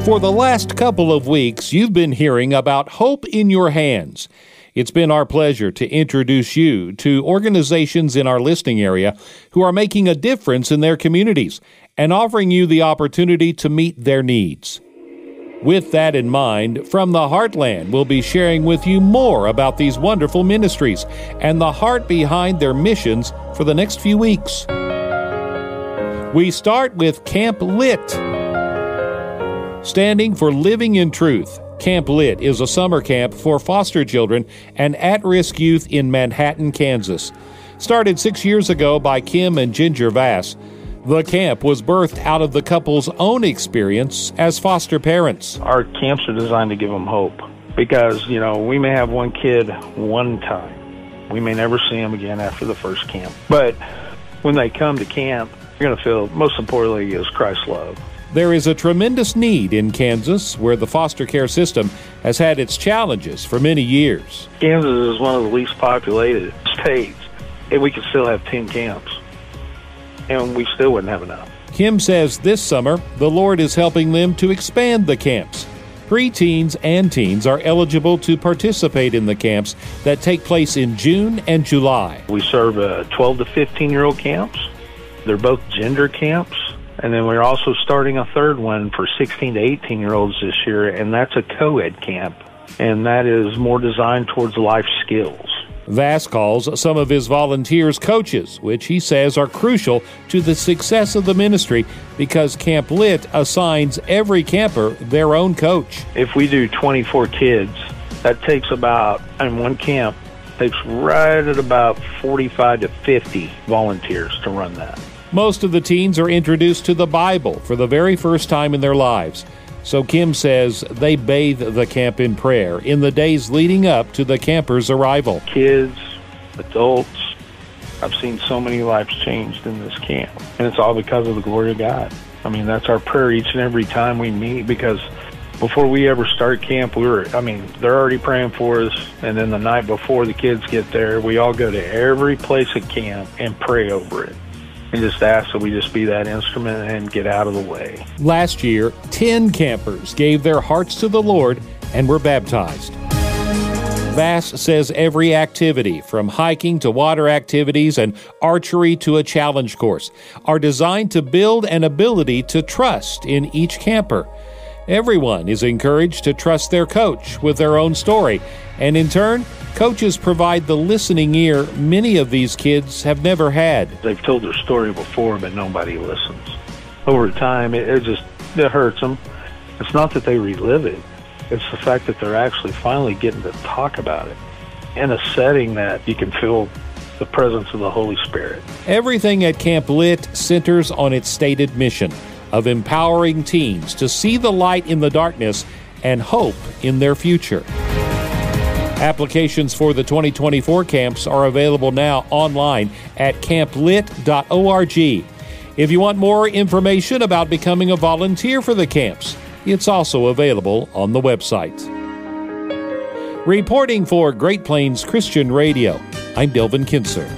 For the last couple of weeks, you've been hearing about Hope in Your Hands. It's been our pleasure to introduce you to organizations in our listening area who are making a difference in their communities and offering you the opportunity to meet their needs. With that in mind, From the Heartland will be sharing with you more about these wonderful ministries and the heart behind their missions for the next few weeks. We start with Camp Lit. Standing for Living in Truth, Camp Lit is a summer camp for foster children and at-risk youth in Manhattan, Kansas. Started 6 years ago by Kim and Ginger Vass, the camp was birthed out of the couple's own experience as foster parents. Our camps are designed to give them hope because, we may have one kid one time. We may never see him again after the first camp. But when they come to camp, you're going to feel, most importantly, is Christ's love. There is a tremendous need in Kansas where the foster care system has had its challenges for many years. Kansas is one of the least populated states, and we could still have 10 camps, and we still wouldn't have enough. Kim says this summer, the Lord is helping them to expand the camps. Preteens and teens are eligible to participate in the camps that take place in June and July. We serve 12 to 15-year-old camps. They're both gender camps. And then we're also starting a third one for 16 to 18-year-olds this year, and that's a co-ed camp, and that is more designed towards life skills. Vass calls some of his volunteers coaches, which he says are crucial to the success of the ministry because Camp Lit assigns every camper their own coach. If we do 24 kids, that takes in one camp, takes right at about 45 to 50 volunteers to run that. Most of the teens are introduced to the Bible for the very first time in their lives. So Kim says they bathe the camp in prayer in the days leading up to the campers' arrival. Kids, adults, I've seen so many lives changed in this camp. And it's all because of the glory of God. That's our prayer each and every time we meet, because before we ever start camp, they're already praying for us. And then the night before the kids get there, we all go to every place at camp and pray over it. And just ask that we just be that instrument and get out of the way. Last year, 10 campers gave their hearts to the Lord and were baptized. Vass says every activity, from hiking to water activities and archery to a challenge course, are designed to build an ability to trust in each camper. Everyone is encouraged to trust their coach with their own story, and in turn, coaches provide the listening ear many of these kids have never had. They've told their story before, but nobody listens. Over time, it hurts them. It's not that they relive it. It's the fact that they're actually finally getting to talk about it in a setting that you can feel the presence of the Holy Spirit. Everything at Camp Lit centers on its stated mission of empowering teens to see the light in the darkness and hope in their future. Applications for the 2024 camps are available now online at camplit.org. If you want more information about becoming a volunteer for the camps, it's also available on the website. Reporting for Great Plains Christian Radio, I'm Delvin Kinser.